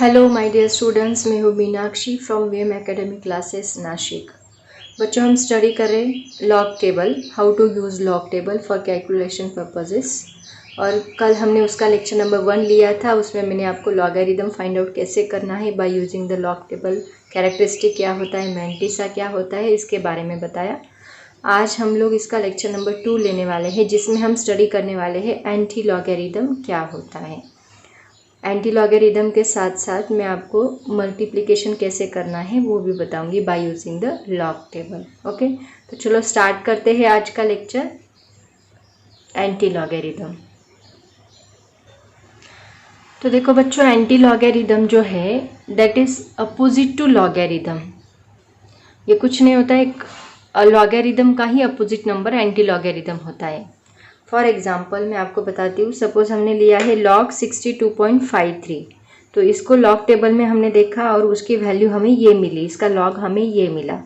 Hello my dear students, मैं हूँ Meenakshi from VM academy classes Nashik. बच्चों, हम स्टडी कर रहे हैं log table, how to use log table for calculation purposes. और कल हमने उसका लेक्चर नंबर 1 लिया था। उसमें मैंने आपको लॉगरिदम फाइंड आउट कैसे करना है by using the log table, characteristic क्या होता है, मैंटिसा क्या होता है, इसके बारे में बताया। आज हम लोग इसका लेक्चर नंबर 2 लेने वाले हैं, जिसमें हम स्टडी करने वाले हैं एंटी लॉगरिदम क्या होता है। एंटी लॉगरिदम के साथ साथ मैं आपको मल्टीप्लिकेशन कैसे करना है वो भी बताऊंगी by using the log table. Okay, तो चलो स्टार्ट करते हैं आज का लेक्चर एंटी लॉगरिदम। तो देखो बच्चों, एंटी लॉगरिदम जो है that is opposite to logarithm. ये कुछ नहीं होता है, एक लॉगरिदम का ही अपोजिट नंबर एंटी लॉगरिदम होता है। फॉर एग्जाम्पल मैं आपको बताती हूँ, सपोज हमने लिया है लॉग 62.53, तो इसको लॉग टेबल में हमने देखा और उसकी वैल्यू हमें ये मिली, इसका लॉग हमें ये मिला।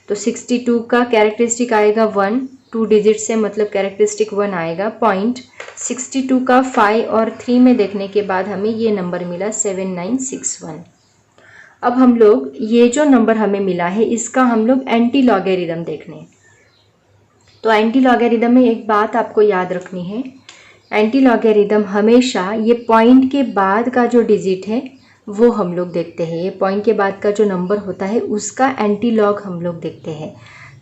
तो 62 का कैरेक्टरिस्टिक आएगा 1, 2 डिजिट से मतलब कैरेक्टरिस्टिक 1 आएगा। पॉइंट 62 का 5 और 3 में देखने के बाद हमें ये नंबर मिला 7961। अब हम लोग ये जो नंबर हमें मिला है इसका हम लोग एंटी लॉगरिदम देखने। तो एंटी लॉगरिदम में एक बात आपको याद रखनी है, एंटी लॉगरिदम हमेशा ये पॉइंट के बाद का जो डिजिट है वो हम लोग देखते हैं। ये पॉइंट के बाद का जो नंबर होता है उसका एंटी लॉग हम लोग देखते हैं।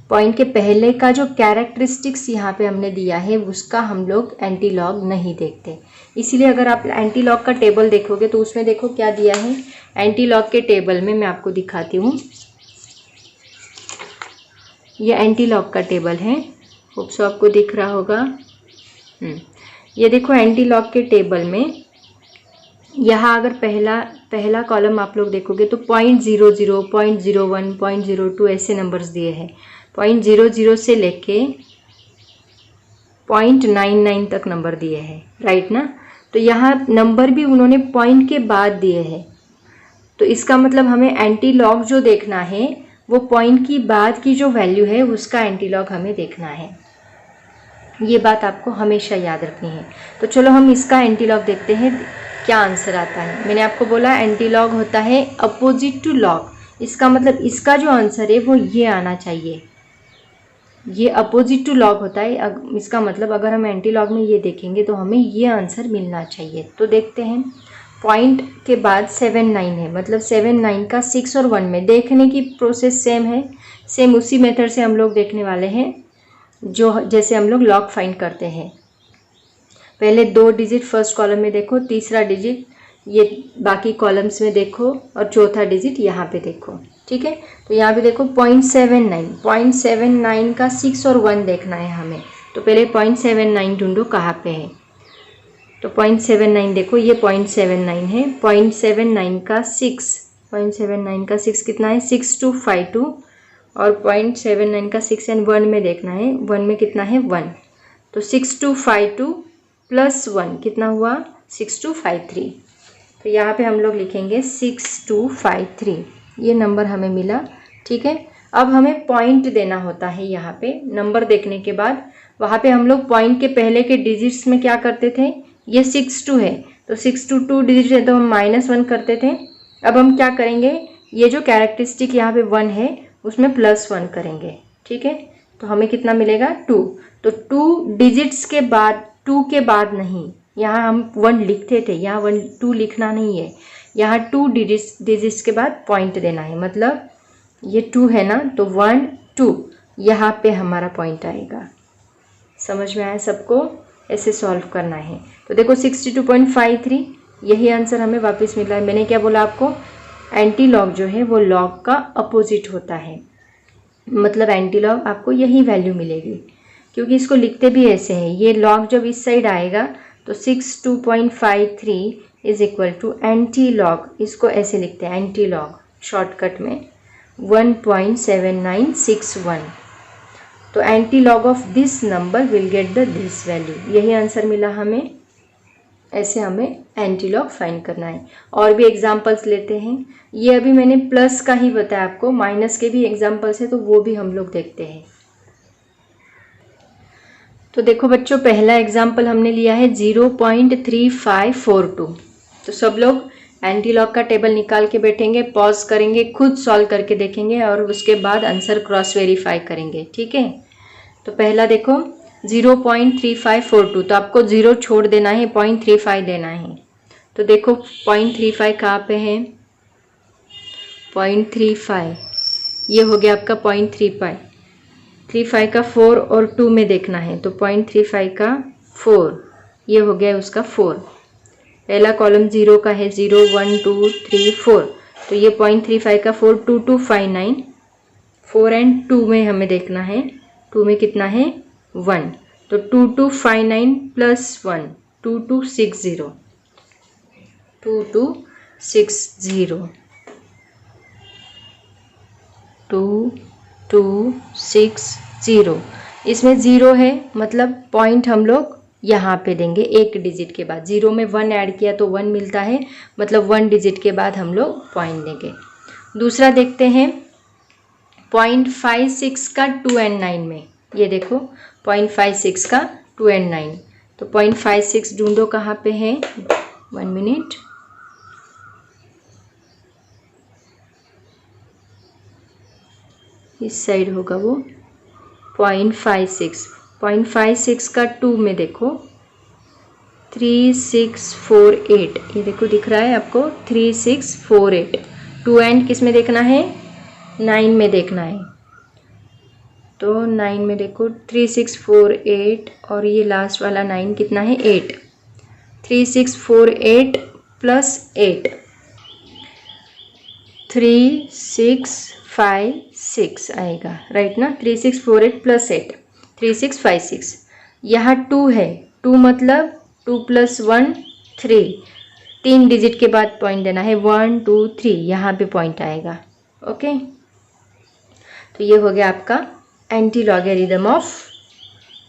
पॉइंट के पहले का जो कैरेक्टरिस्टिक्स यहाँ पे हमने दिया है उसका हम लोग एंटी लॉग नहीं देखते। इसीलिए अगर आप एंटी लॉग का टेबल देखोगे तो उसमें देखो क्या दिया है। एंटी लॉग के टेबल में मैं आपको दिखाती हूँ, ये एंटी लॉग का टेबल है, होप सो आपको दिख रहा होगा। ये देखो एंटी लॉग के टेबल में यहाँ अगर पहला कॉलम आप लोग देखोगे तो 0.00, 0.01, 0.02 ऐसे नंबर्स दिए हैं। 0.00 से लेके 0.99 तक नंबर दिए हैं, राइट ना। तो यहाँ नंबर भी उन्होंने पॉइंट के बाद दिए हैं। तो इसका मतलब हमें एंटी लॉग जो देखना है वो पॉइंट की बाद की जो वैल्यू है उसका एंटी लॉग हमें देखना है। ये बात आपको हमेशा याद रखनी है। तो चलो हम इसका एंटी लॉग देखते हैं क्या आंसर आता है। मैंने आपको बोला एंटी लॉग होता है अपोजिट टू लॉग। इसका मतलब इसका जो आंसर है वो ये आना चाहिए, ये अपोजिट टू लॉग होता है। इसका मतलब अगर हम एंटी लॉग में ये देखेंगे तो हमें ये आंसर मिलना चाहिए। तो देखते हैं, पॉइंट के बाद 79 है, मतलब 79 का 6 और 1 में देखने की प्रोसेस सेम है। सेम उसी मेथड से हम लोग देखने वाले हैं जो जैसे हम लोग लॉग फाइंड करते हैं। पहले 2 डिजिट फर्स्ट कॉलम में देखो, तीसरा डिजिट ये बाकी कॉलम्स में देखो और चौथा डिजिट यहाँ पे देखो, ठीक है। तो यहाँ पे देखो 0.79 का 6 और 1 देखना है हमें। तो पहले 0.79 ढूंढो कहाँ पे है। तो 0.79 देखो, ये 0.79 है। 0.79 का 6 कितना है, 6252। और 0.79 का 6 एंड 1 में देखना है, 1 में कितना है 1। तो 6252 प्लस 1 कितना हुआ 6253। तो यहाँ पे हम लोग लिखेंगे 6253, ये नंबर हमें मिला, ठीक है। अब हमें पॉइंट देना होता है यहाँ पे। नंबर देखने के बाद वहाँ पे हम लोग पॉइंट के पहले के डिजिट्स में क्या करते थे, ये 62 है तो 622 डिजिट है तो हम -1 करते थे। अब हम क्या करेंगे, ये जो कैरेक्टरिस्टिक यहाँ पे 1 है उसमें +1 करेंगे, ठीक है। तो हमें कितना मिलेगा 2। तो 2 डिजिट्स के बाद, 2 के बाद नहीं, यहाँ हम 1 लिखते थे, यहाँ 1 2 लिखना नहीं है, यहाँ 2 डिजिट्स के बाद पॉइंट देना है। मतलब ये 2 है ना, तो 1 2 यहाँ पे हमारा पॉइंट आएगा। समझ में आया सबको, ऐसे सॉल्व करना है। तो देखो 62.53 यही आंसर हमें वापस मिला है। मैंने क्या बोला आपको, एंटी लॉग जो है वो लॉग का अपोजिट होता है, मतलब एंटी लॉग आपको यही वैल्यू मिलेगी, क्योंकि इसको लिखते भी ऐसे हैं। ये लॉग जब इस साइड आएगा तो 62.53 is equal to anti log, इसको ऐसे लिखते हैं एंटी लॉग शॉर्टकट में 1.7961। तो anti log of this number will get the this value, यही आंसर मिला हमें। ऐसे हमें एंटी लॉग फाइंड करना है। और भी एग्जांपल्स लेते हैं। ये अभी मैंने प्लस का ही बताया आपको, माइनस के भी एग्जांपल्स है तो वो भी हम लोग देखते हैं। तो देखो बच्चों, पहला एग्जांपल हमने लिया है 0.3542। तो सब लोग एंटी लॉग का टेबल निकाल के बैठेंगे, पॉज करेंगे, खुद सॉल्व करके देखेंगे और उसके बाद आंसर क्रॉस वेरीफाई करेंगे। ठीक है, तो पहला देखो 0.3542, तो आपको 0 छोड़ देना है, 0.35 लेना है। तो देखो 0.35 कहाँ पे है, 0.35 ये हो गया आपका 0.35 का 4 और 2 में देखना है, तो 0.35 का 4 ये हो गया उसका 4। पहला कॉलम 0 का है, 0 1 2 3 4, तो ये 0.35 का 4 2259, 4 एंड 2 में हमें देखना है, 2 में कितना है 1, तो 2259 प्लस 1 2260, 2260 2260। इसमें 0 है मतलब पॉइंट हम लोग यहाँ पे देंगे एक डिजिट के बाद। 0 में 1 ऐड किया तो 1 मिलता है, मतलब 1 डिजिट के बाद हम लोग पॉइंट देंगे। दूसरा देखते हैं 0.56 का 2 एंड 9 में, ये देखो 0.56 का 2 एंड 9, तो 0.56 ढूंढो कहाँ पे है, 1 मिनट। इस साइड होगा वो 0.56 का 2 में देखो 3648, ये देखो दिख रहा है आपको 3648। 2 एंड किस में देखना है, 9 में देखना है, तो 9 में देखो 3648 और ये लास्ट वाला 9 कितना है 8, 3648 प्लस 8 3656 आएगा, राइट ना। 3648 प्लस 8 3656। यहाँ 2 है, 2 मतलब 2 + 1 3, 3 डिजिट के बाद पॉइंट देना है, 1 2 3 यहाँ पे पॉइंट आएगा। ओके, तो ये हो गया आपका anti logarithm of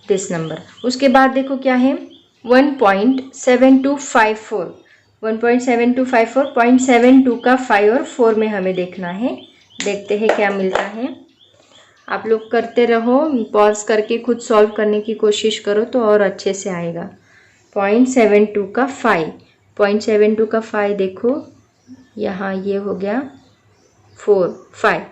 this number. उसके बाद देखो क्या है 1.7254, 1.7254, 0.72 का 5 और 4 में हमें देखना है। देखते हैं क्या मिलता है। आप लोग करते रहो, पॉज करके खुद सॉल्व करने की कोशिश करो तो और अच्छे से आएगा। 0.72 का 5, 0.72 का 5 देखो यहाँ ये हो गया 4 5,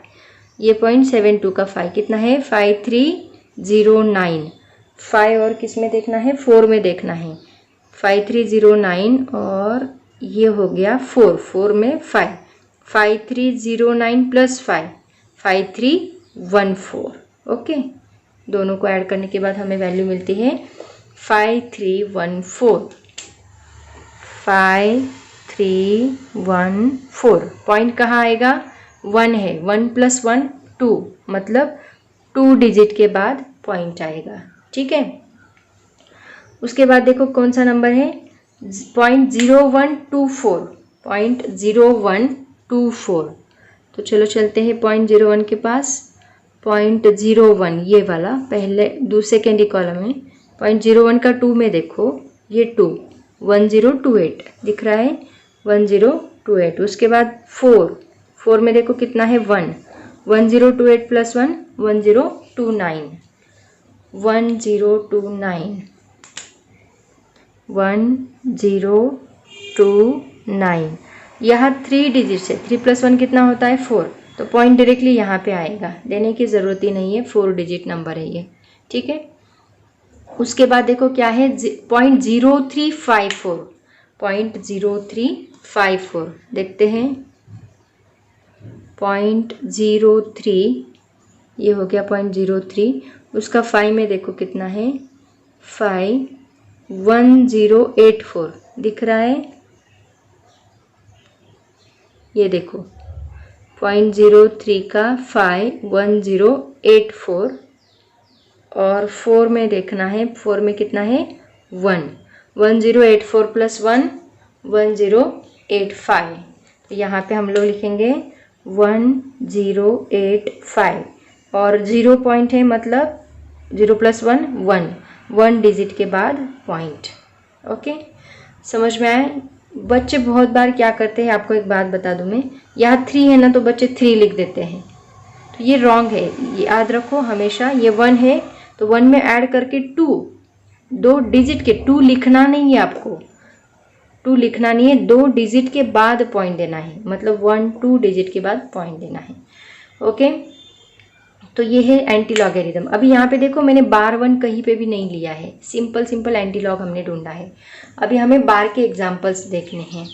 ये 0.72 का 5 कितना है 5309, 5 और किस में देखना है 4 में देखना है, 5309 और ये हो गया 4, 4 में 5, 5309 प्लस 5 5314। ओके, दोनों को ऐड करने के बाद हमें वैल्यू मिलती है 5314, 5314। पॉइंट कहाँ आएगा, 1 है, 1 + 1 2, मतलब 2 डिजिट के बाद पॉइंट आएगा। ठीक है, उसके बाद देखो कौन सा नंबर है 0.0124, 0.0124। तो चलो चलते हैं 0.01 के पास। 0.01 ये वाला पहले सेकेंड कॉलम में, 0.01 का 2 में देखो ये 2 1028 दिख रहा है, 1028। उसके बाद 4 में देखो कितना है 1, 1028 प्लस 1 1029, 1029, 1029। यहाँ 3 डिजिट से 3 + 1 कितना होता है 4, तो पॉइंट डायरेक्टली यहाँ पे आएगा, देने की ज़रूरत ही नहीं है, 4 डिजिट नंबर है ये। ठीक है, उसके बाद देखो क्या है 0.0354, 0.0354 देखते हैं 0.03, ये हो गया 0.03। उसका 5 में देखो कितना है 51084 दिख रहा है, ये देखो 0.03 का 51084 और 4 में देखना है, 4 में कितना है 1, 1084 प्लस 1 1085, तो यहाँ पे हम लोग लिखेंगे 1085 और 0 पॉइंट है, मतलब 0 + 1 1 डिजिट के बाद पॉइंट। ओके, समझ में आया। बच्चे बहुत बार क्या करते हैं, आपको एक बात बता दूं मैं, यहाँ 3 है ना तो बच्चे 3 लिख देते हैं, तो ये रॉन्ग है, ये याद रखो हमेशा। ये 1 है तो 1 में ऐड करके 2 डिजिट के 2 लिखना नहीं है आपको, 2 लिखना नहीं है, 2 डिजिट के बाद पॉइंट देना है, मतलब 1 2 डिजिट के बाद पॉइंट देना है। ओके, तो ये है एंटी लॉगरिथम। अभी यहाँ पे देखो मैंने बार 1 कहीं पे भी नहीं लिया है, सिंपल सिंपल एंटी लॉग हमने ढूंढा है। अभी हमें बार के एग्जाम्पल्स देखने हैं।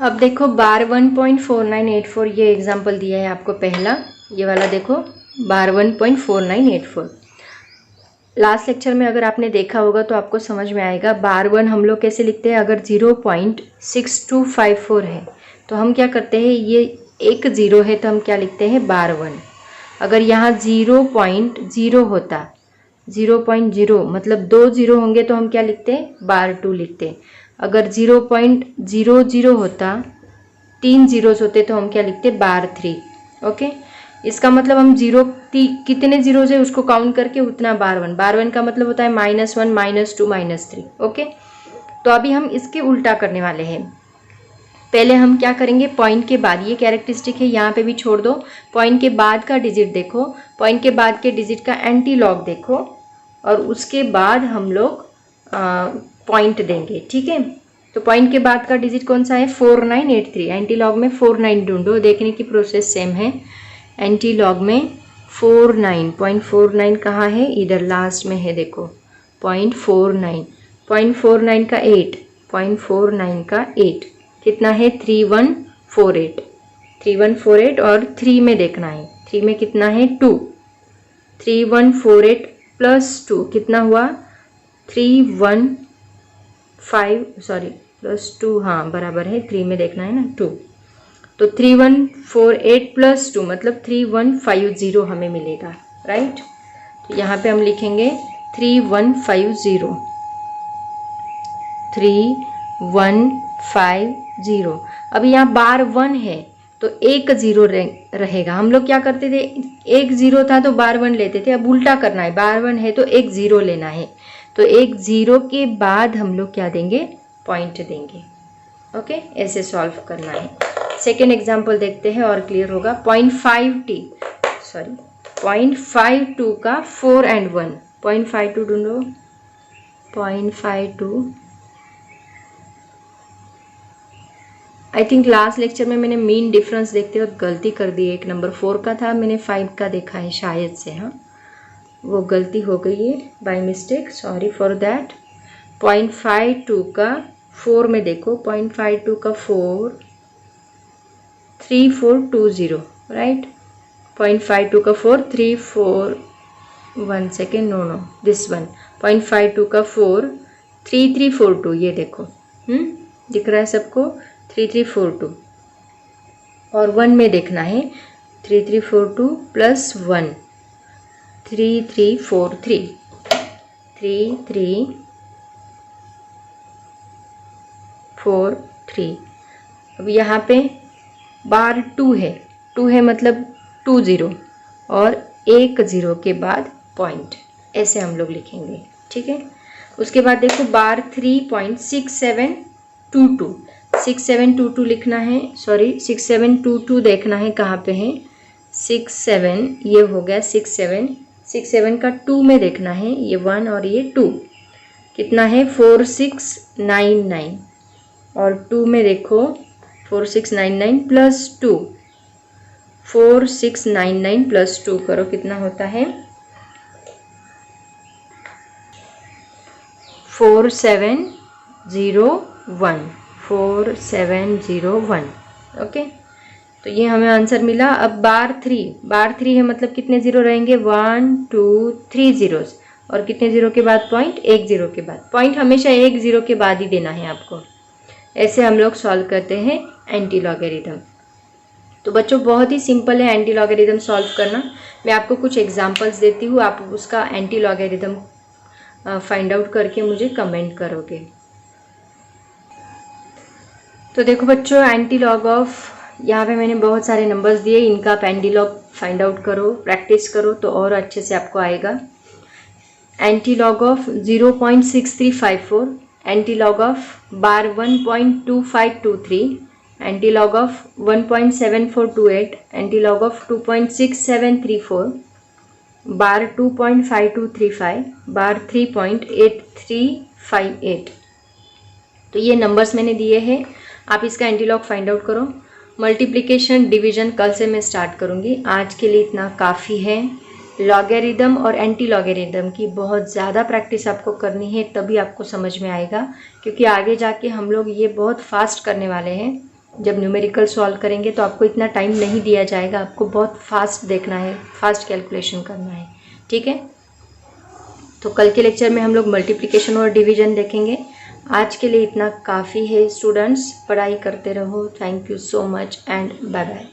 अब देखो बार 1.4984 ये एग्जाम्पल दिया है आपको पहला, ये वाला देखो बार 1.4984। लास्ट लेक्चर में अगर आपने देखा होगा तो आपको समझ में आएगा। बार 1 हम लोग कैसे लिखते हैं, अगर 0.6254 है तो हम क्या करते हैं, ये एक 0 है तो हम क्या लिखते हैं बार 1। अगर यहाँ 0.0 होता, 0.0 मतलब 2 0 होंगे तो हम क्या लिखते हैं बार 2 लिखते हैं। अगर 0.00 होता, 3 zeros होते तो हम क्या लिखते बार 3। ओके, इसका मतलब हम कितने जीरोज है उसको काउंट करके उतना बार 1। बार 1 का मतलब होता है -1 -2 -3। ओके, तो अभी हम इसके उल्टा करने वाले हैं। पहले हम क्या करेंगे, पॉइंट के बाद, ये कैरेक्टरिस्टिक है यहाँ पे भी छोड़ दो, पॉइंट के बाद का डिजिट देखो, पॉइंट के बाद के डिजिट का एंटी लॉग देखो और उसके बाद हम लोग पॉइंट देंगे। ठीक है, तो पॉइंट के बाद का डिजिट कौन सा है 4983। एंटी लॉग में 49 ढूंढो, देखने की प्रोसेस सेम है। एंटी लॉग में 0.49 कहाँ है, इधर लास्ट में है देखो 0.49। 0.49 का 8, 0.49 का 8 कितना है 3148। 3148 और 3 में देखना है, 3 में कितना है 2। 3148 प्लस 2 कितना हुआ 315 प्लस 2, हाँ बराबर है, 3 में देखना है ना 2। तो 3148 प्लस 2 मतलब 3150 हमें मिलेगा, राइट। तो यहाँ पे हम लिखेंगे 3150, 3150। अभी यहाँ बार 1 है तो एक 0 रहेगा। हम लोग क्या करते थे, एक 0 था तो बार 1 लेते थे, अब उल्टा करना है, बार 1 है तो एक 0 लेना है, तो एक 0 के बाद हम लोग क्या देंगे पॉइंट देंगे। ओके, ऐसे सॉल्व करना है। सेकेंड एग्जाम्पल देखते हैं और क्लियर होगा। 0.52 का 4 and 1, 0.52 ढूंढो, 0.52। आई थिंक लास्ट लेक्चर में मैंने मीन डिफरेंस देखते वक्त गलती कर दी, एक नंबर 4 का था, मैंने 5 का देखा है शायद से, हाँ वो गलती हो गई है by mistake, sorry for that. 0.52 का 4 में देखो, 0.52 का 4 3420, राइट। 0.52 का 4 34, 1 सेकेंड, नो दिस वन। 0.52 का 4 3342, ये देखो दिख रहा है सबको 3342। और 1 में देखना है 3342 प्लस 1 3343, 3343। अब यहाँ पे बार 2 है मतलब 2 0 और एक 0 के बाद पॉइंट, ऐसे हम लोग लिखेंगे। ठीक है, उसके बाद देखो बार 3.6722, 6722 लिखना है, सॉरी 6722 देखना है कहाँ पे है, 67, ये हो गया 67 का 2 में देखना है, ये 1 और ये 2 कितना है 4699, और 2 में देखो 4699 प्लस 2, 4699 प्लस 2 करो कितना होता है 4701। ओके, तो ये हमें आंसर मिला। अब बार 3 है मतलब कितने 0 रहेंगे 1 2 3 zeros, और कितने 0 के बाद पॉइंट, एक 0 के बाद पॉइंट, हमेशा एक 0 के बाद ही देना है आपको। ऐसे हम लोग सॉल्व करते हैं एंटी लॉगरिथम। तो बच्चों बहुत ही सिंपल है एंटी लॉगरिथम सॉल्व करना। मैं आपको कुछ एग्जांपल्स देती हूँ, आप उसका एंटी लॉगरिथम फाइंड आउट करके मुझे कमेंट करोगे। तो देखो बच्चों, एंटी लॉग ऑफ, यहाँ पे मैंने बहुत सारे नंबर्स दिए, इनका आप एंटी लॉग फाइंड आउट करो, प्रैक्टिस करो तो और अच्छे से आपको आएगा। Anti log of 0.6354, anti log of bar 1.2523, anti log of 1.7428, anti log of 2.6734, बार 2.5235, बार 3.8358। तो ये नंबर्स मैंने दिए हैं, आप इसका एंटीलॉग फाइंड आउट करो। मल्टीप्लिकेशन डिवीजन कल से मैं स्टार्ट करूँगी, आज के लिए इतना काफ़ी है। लॉगरिदम और एंटी लॉगरिदम की बहुत ज़्यादा प्रैक्टिस आपको करनी है, तभी आपको समझ में आएगा, क्योंकि आगे जाके हम लोग ये बहुत फास्ट करने वाले हैं। जब न्यूमेरिकल सॉल्व करेंगे तो आपको इतना टाइम नहीं दिया जाएगा, आपको बहुत फास्ट देखना है, फास्ट कैलकुलेशन करना है, ठीक है। तो कल के लेक्चर में हम लोग मल्टीप्लिकेशन और डिवीजन देखेंगे। आज के लिए इतना काफ़ी है स्टूडेंट्स, पढ़ाई करते रहो। Thank you so much and bye bye.